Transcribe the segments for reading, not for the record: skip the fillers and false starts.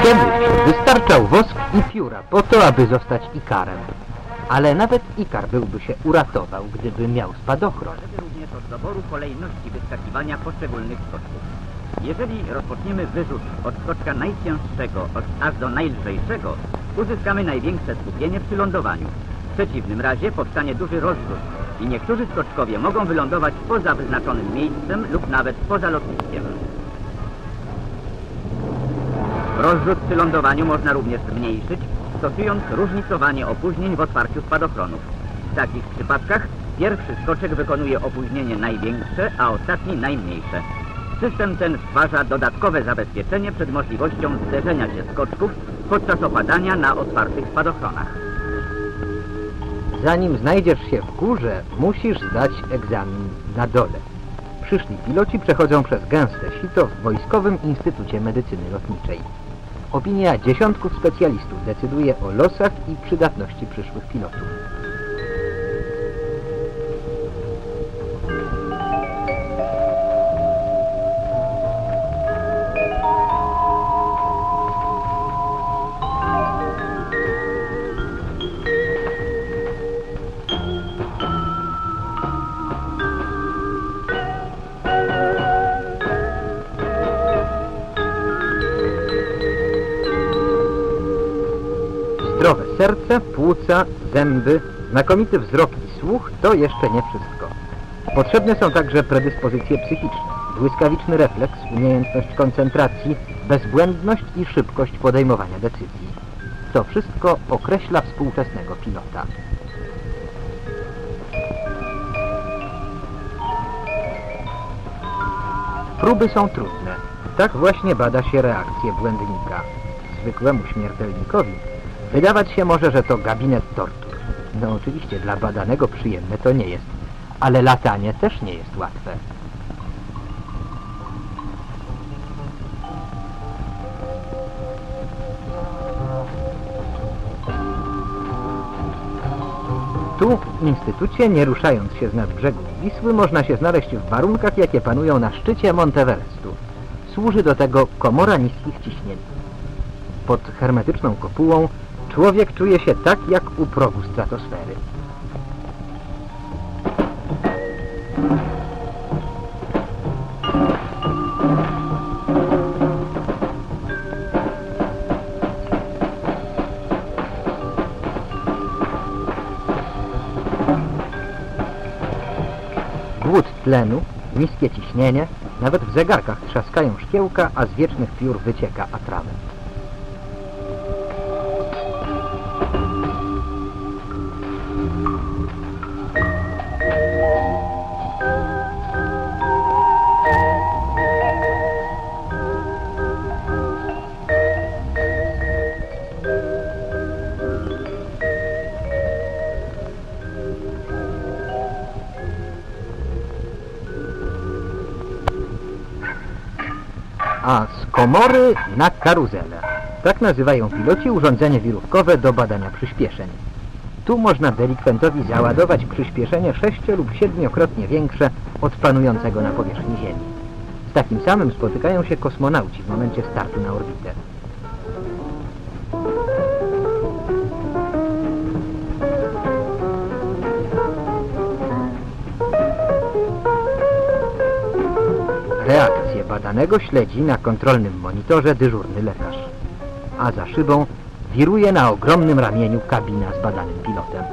Kiedyś wystarczał wosk i pióra po to, aby zostać Ikarem. Ale nawet Ikar byłby się uratował, gdyby miał spadochron. Zależy również od doboru kolejności wyskakiwania poszczególnych skoczków. Jeżeli rozpoczniemy wyrzut od skoczka najcięższego aż do najlżejszego, uzyskamy największe skupienie przy lądowaniu. W przeciwnym razie powstanie duży rozrzut i niektórzy skoczkowie mogą wylądować poza wyznaczonym miejscem lub nawet poza lotniskiem. Rozrzut przy lądowaniu można również zmniejszyć, stosując różnicowanie opóźnień w otwarciu spadochronów. W takich przypadkach pierwszy skoczek wykonuje opóźnienie największe, a ostatni najmniejsze. System ten stwarza dodatkowe zabezpieczenie przed możliwością zderzenia się skoczków podczas opadania na otwartych spadochronach. Zanim znajdziesz się w górze, musisz zdać egzamin na dole. Przyszli piloci przechodzą przez gęste sito w Wojskowym Instytucie Medycyny Lotniczej. Opinia dziesiątków specjalistów decyduje o losach i przydatności przyszłych pilotów. Zdrowe serce, płuca, zęby, znakomity wzrok i słuch to jeszcze nie wszystko. Potrzebne są także predyspozycje psychiczne, błyskawiczny refleks, umiejętność koncentracji, bezbłędność i szybkość podejmowania decyzji. To wszystko określa współczesnego pilota. Próby są trudne. Tak właśnie bada się reakcję błędnika. Zwykłemu śmiertelnikowi wydawać się może, że to gabinet tortur. No oczywiście dla badanego przyjemne to nie jest, ale latanie też nie jest łatwe. Tu w instytucie, nie ruszając się z nad brzegów Wisły, można się znaleźć w warunkach, jakie panują na szczycie Monteverestu. Służy do tego komora niskich ciśnień. Pod hermetyczną kopułą człowiek czuje się tak, jak u progu stratosfery. Głód tlenu, niskie ciśnienie, nawet w zegarkach trzaskają szkiełka, a z wiecznych piór wycieka atrament. A z komory na karuzelę. Tak nazywają piloci urządzenie wirówkowe do badania przyspieszeń. Tu można delikwentowi załadować przyspieszenie 6- lub 7-krotnie większe od panującego na powierzchni Ziemi. Z takim samym spotykają się kosmonauci w momencie startu na orbitę. Reakcję badanego śledzi na kontrolnym monitorze dyżurny lekarz, a za szybą wiruje na ogromnym ramieniu kabina z badanym pilotem.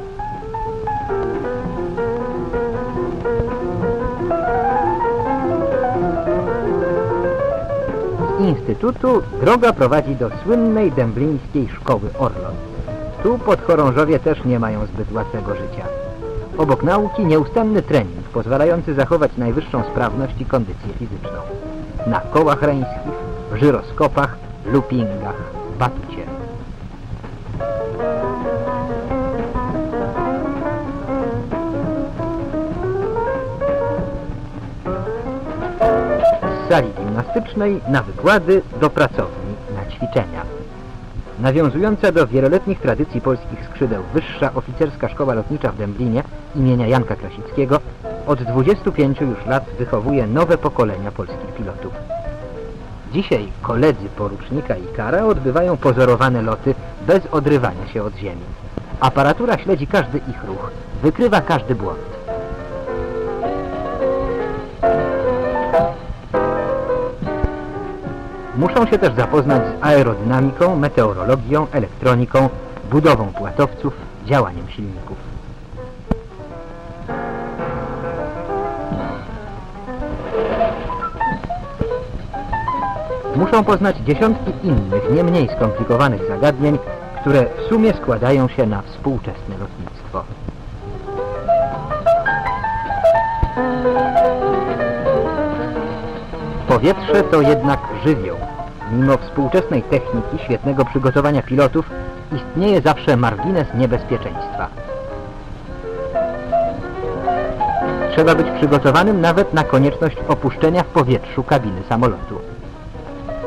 Z instytutu droga prowadzi do słynnej dęblińskiej szkoły Orlon. Tu podchorążowie też nie mają zbyt łatwego życia. Obok nauki nieustanny trening, pozwalający zachować najwyższą sprawność i kondycję fizyczną. Na kołach reńskich, żyroskopach, loopingach, batucie. Z sali gimnastycznej na wykłady, do pracowni, na ćwiczenia. Nawiązująca do wieloletnich tradycji polskich skrzydeł Wyższa Oficerska Szkoła Lotnicza w Dęblinie imienia Janka Krasickiego od 25 już lat wychowuje nowe pokolenia polskich pilotów. Dzisiaj koledzy porucznika Ikara odbywają pozorowane loty bez odrywania się od ziemi. Aparatura śledzi każdy ich ruch, wykrywa każdy błąd. Muszą się też zapoznać z aerodynamiką, meteorologią, elektroniką, budową płatowców, działaniem silników. Muszą poznać dziesiątki innych, nie mniej skomplikowanych zagadnień, które w sumie składają się na współczesne lotnictwo. Powietrze to jednak żywioł. Mimo współczesnej techniki, świetnego przygotowania pilotów, istnieje zawsze margines niebezpieczeństwa. Trzeba być przygotowanym nawet na konieczność opuszczenia w powietrzu kabiny samolotu.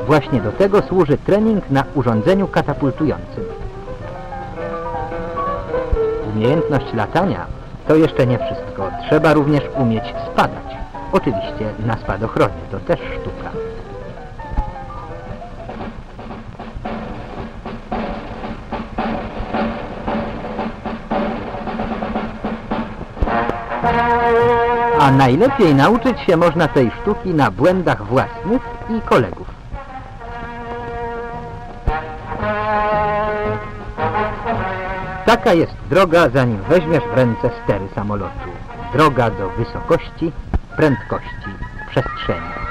Właśnie do tego służy trening na urządzeniu katapultującym. Umiejętność latania to jeszcze nie wszystko. Trzeba również umieć spadać. Oczywiście na spadochronie, to też sztuka. A najlepiej nauczyć się można tej sztuki na błędach własnych i kolegów. Taka jest droga, zanim weźmiesz w ręce stery samolotu. Droga do wysokości, prędkości, przestrzeni.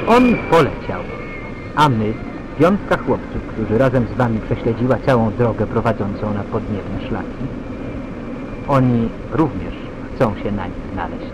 On poleciał, a my, piątka chłopców, którzy razem z wami prześledziła całą drogę prowadzącą na podniebne szlaki, oni również chcą się na nich znaleźć.